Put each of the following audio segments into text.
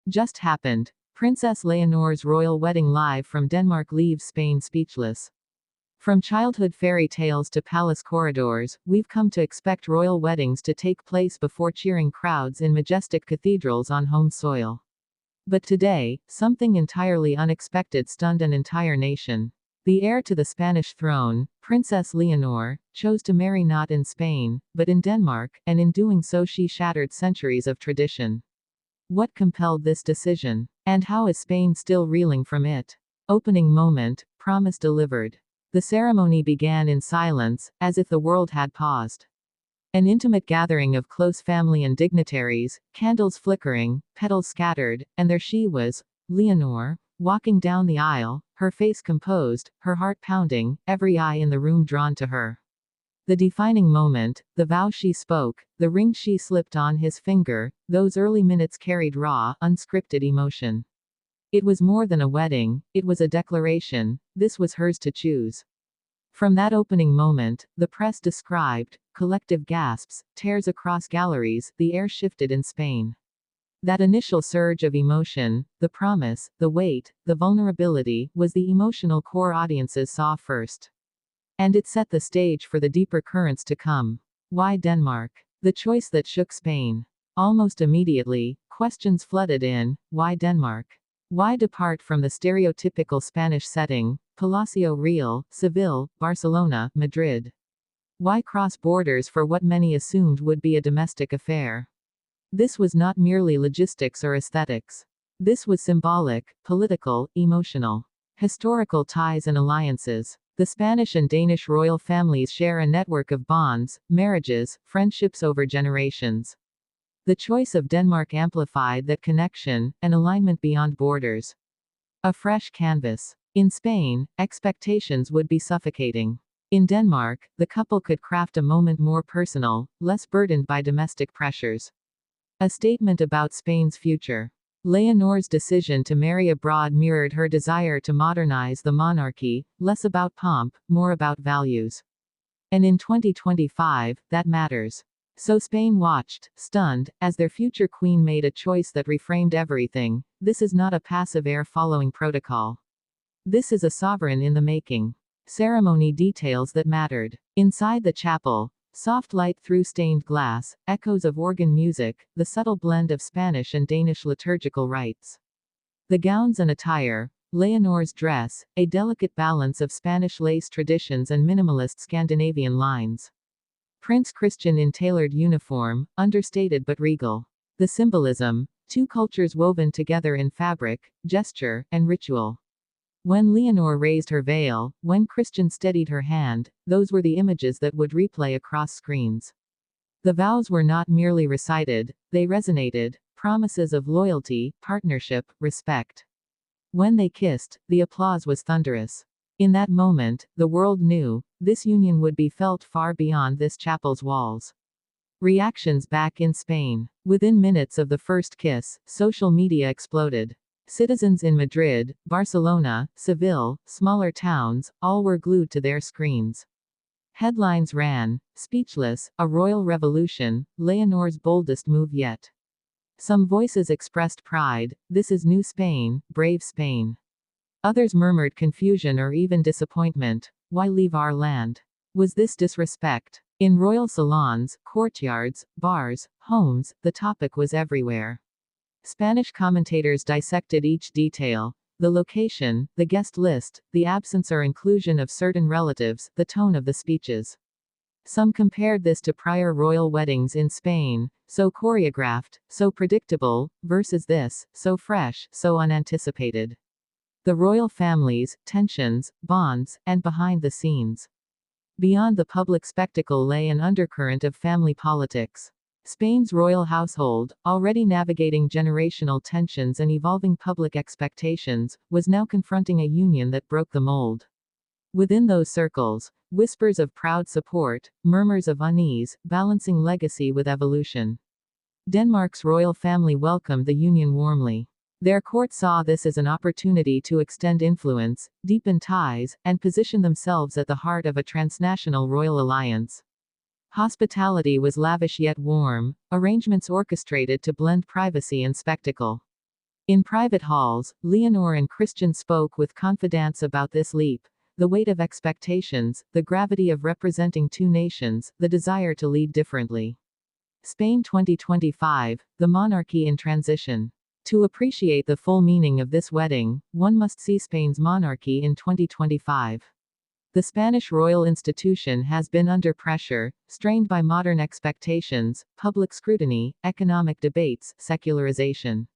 Just happened. Princess Leonor's royal wedding live from Denmark leaves Spain speechless. From childhood fairy tales to palace corridors, we've come to expect royal weddings to take place before cheering crowds in majestic cathedrals on home soil. But today, something entirely unexpected stunned an entire nation. The heir to the Spanish throne, Princess Leonor, chose to marry not in Spain, but in Denmark, and in doing so she shattered centuries of tradition. What compelled this decision? And how is Spain still reeling from it? Opening moment, promise delivered. The ceremony began in silence, as if the world had paused. An intimate gathering of close family and dignitaries, candles flickering, petals scattered, and there she was, Leonor, walking down the aisle, her face composed, her heart pounding, every eye in the room drawn to her. The defining moment, the vow she spoke, the ring she slipped on his finger, those early minutes carried raw, unscripted emotion. It was more than a wedding, it was a declaration, this was hers to choose. From that opening moment, the press described, collective gasps, tears across galleries, the air shifted in Spain. That initial surge of emotion, the promise, the weight, the vulnerability, was the emotional core audiences saw first. And it set the stage for the deeper currents to come. Why Denmark? The choice that shook Spain. Almost immediately, questions flooded in. Why Denmark? Why depart from the stereotypical Spanish setting, Palacio Real, Seville, Barcelona, Madrid? Why cross borders for what many assumed would be a domestic affair? This was not merely logistics or aesthetics. This was symbolic, political, emotional. Historical ties and alliances. The Spanish and Danish royal families share a network of bonds, marriages, friendships over generations. The choice of Denmark amplified that connection, an alignment beyond borders. A fresh canvas. In Spain, expectations would be suffocating. In Denmark, the couple could craft a moment more personal, less burdened by domestic pressures. A statement about Spain's future. Leonor's decision to marry abroad mirrored her desire to modernize the monarchy, less about pomp, more about values. And in 2025, that matters. So Spain watched, stunned, as their future queen made a choice that reframed everything. This is not a passive heir following protocol. This is a sovereign in the making. Ceremony details that mattered. Inside the chapel, soft light through stained glass, echoes of organ music, the subtle blend of Spanish and Danish liturgical rites. The gowns and attire, Leonor's dress, a delicate balance of Spanish lace traditions and minimalist Scandinavian lines. Prince Christian in tailored uniform, understated but regal. The symbolism, two cultures woven together in fabric, gesture, and ritual. When Leonor raised her veil, when Christian steadied her hand, those were the images that would replay across screens. The vows were not merely recited, they resonated, promises of loyalty, partnership, respect. When they kissed, the applause was thunderous. In that moment, the world knew, this union would be felt far beyond this chapel's walls. Reactions back in Spain. Within minutes of the first kiss, social media exploded. Citizens in Madrid, Barcelona, Seville, smaller towns, all were glued to their screens. Headlines ran, "Speechless, a royal revolution, Leonor's boldest move yet." Some voices expressed pride, "This is new Spain, brave Spain." Others murmured confusion or even disappointment, "Why leave our land? Was this disrespect?" In royal salons, courtyards, bars, homes, the topic was everywhere. Spanish commentators dissected each detail: the location, the guest list, the absence or inclusion of certain relatives, the tone of the speeches. Some compared this to prior royal weddings in Spain, so choreographed, so predictable, versus this, so fresh, so unanticipated. The royal families, tensions, bonds, and behind the scenes. Beyond the public spectacle lay an undercurrent of family politics. Spain's royal household, already navigating generational tensions and evolving public expectations, was now confronting a union that broke the mold. Within those circles, whispers of proud support, murmurs of unease, balancing legacy with evolution. Denmark's royal family welcomed the union warmly. Their court saw this as an opportunity to extend influence, deepen ties, and position themselves at the heart of a transnational royal alliance. Hospitality was lavish yet warm, arrangements orchestrated to blend privacy and spectacle. In private halls, Leonor and Christian spoke with confidence about this leap, the weight of expectations, the gravity of representing two nations, the desire to lead differently. Spain 2025, the monarchy in transition. To appreciate the full meaning of this wedding, one must see Spain's monarchy in 2025. The Spanish royal institution has been under pressure, strained by modern expectations, public scrutiny, economic debates, secularization.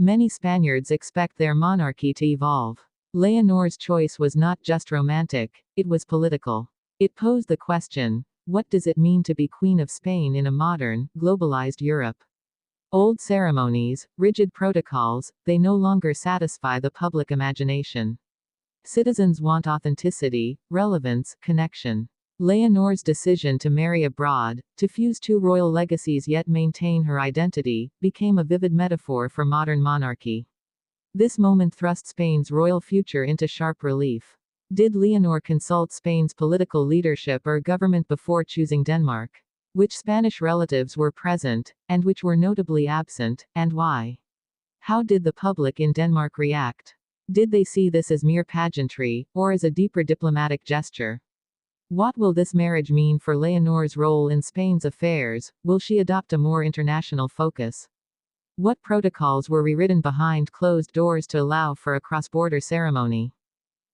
Many Spaniards expect their monarchy to evolve. Leonor's choice was not just romantic, it was political. It posed the question, what does it mean to be Queen of Spain in a modern, globalized Europe? Old ceremonies, rigid protocols, they no longer satisfy the public imagination. Citizens want authenticity, relevance, connection. Leonor's decision to marry abroad, to fuse two royal legacies yet maintain her identity, became a vivid metaphor for modern monarchy. This moment thrust Spain's royal future into sharp relief. Did Leonor consult Spain's political leadership or government before choosing Denmark? Which Spanish relatives were present, and which were notably absent, and why? How did the public in Denmark react? Did they see this as mere pageantry, or as a deeper diplomatic gesture? What will this marriage mean for Leonor's role in Spain's affairs? Will she adopt a more international focus? What protocols were rewritten behind closed doors to allow for a cross-border ceremony?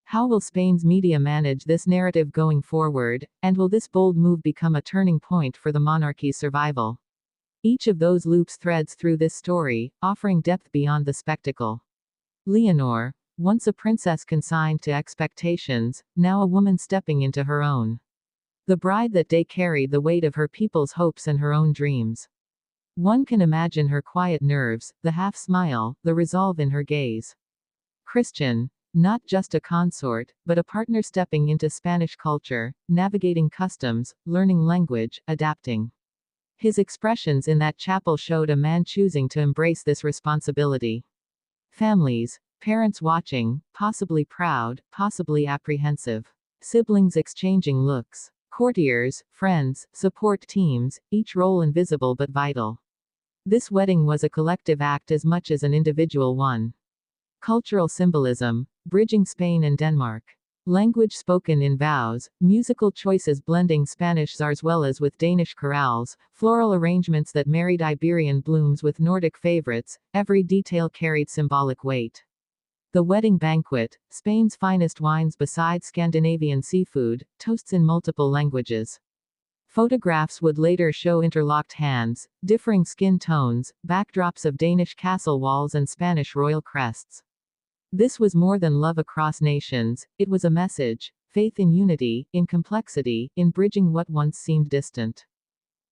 How will Spain's media manage this narrative going forward, and will this bold move become a turning point for the monarchy's survival? Each of those loops threads through this story, offering depth beyond the spectacle. Leonor, once a princess consigned to expectations, now a woman stepping into her own. The bride that day carried the weight of her people's hopes and her own dreams. One can imagine her quiet nerves, the half-smile, the resolve in her gaze. Christian, not just a consort, but a partner stepping into Spanish culture, navigating customs, learning language, adapting. His expressions in that chapel showed a man choosing to embrace this responsibility. Families, parents watching, possibly proud, possibly apprehensive. Siblings exchanging looks. Courtiers, friends, support teams, each role invisible but vital. This wedding was a collective act as much as an individual one. Cultural symbolism, bridging Spain and Denmark. Language spoken in vows, musical choices blending Spanish zarzuelas with Danish chorales, floral arrangements that married Iberian blooms with Nordic favorites, every detail carried symbolic weight. The wedding banquet, Spain's finest wines beside Scandinavian seafood, toasts in multiple languages. Photographs would later show interlocked hands, differing skin tones, backdrops of Danish castle walls and Spanish royal crests. This was more than love across nations, it was a message, faith in unity, in complexity, in bridging what once seemed distant.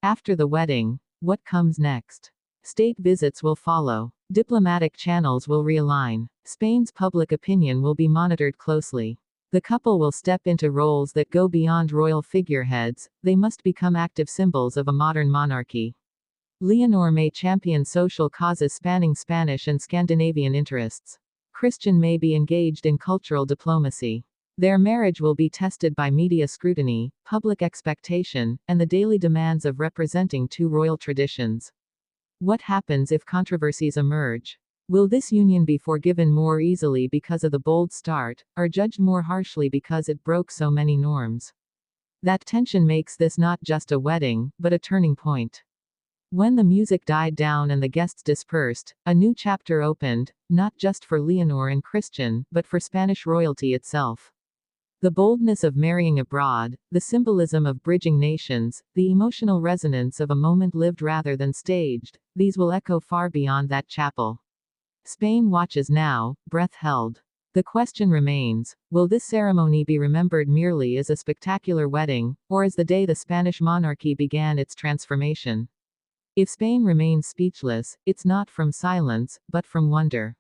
After the wedding, what comes next? State visits will follow. Diplomatic channels will realign. Spain's public opinion will be monitored closely. The couple will step into roles that go beyond royal figureheads, they must become active symbols of a modern monarchy. Leonor may champion social causes spanning Spanish and Scandinavian interests. Christian may be engaged in cultural diplomacy. Their marriage will be tested by media scrutiny, public expectation, and the daily demands of representing two royal traditions. What happens if controversies emerge? Will this union be forgiven more easily because of the bold start, or judged more harshly because it broke so many norms? That tension makes this not just a wedding, but a turning point. When the music died down and the guests dispersed, a new chapter opened, not just for Leonor and Christian, but for Spanish royalty itself. The boldness of marrying abroad, the symbolism of bridging nations, the emotional resonance of a moment lived rather than staged, these will echo far beyond that chapel. Spain watches now, breath held. The question remains, will this ceremony be remembered merely as a spectacular wedding, or as the day the Spanish monarchy began its transformation? If Spain remains speechless, it's not from silence, but from wonder.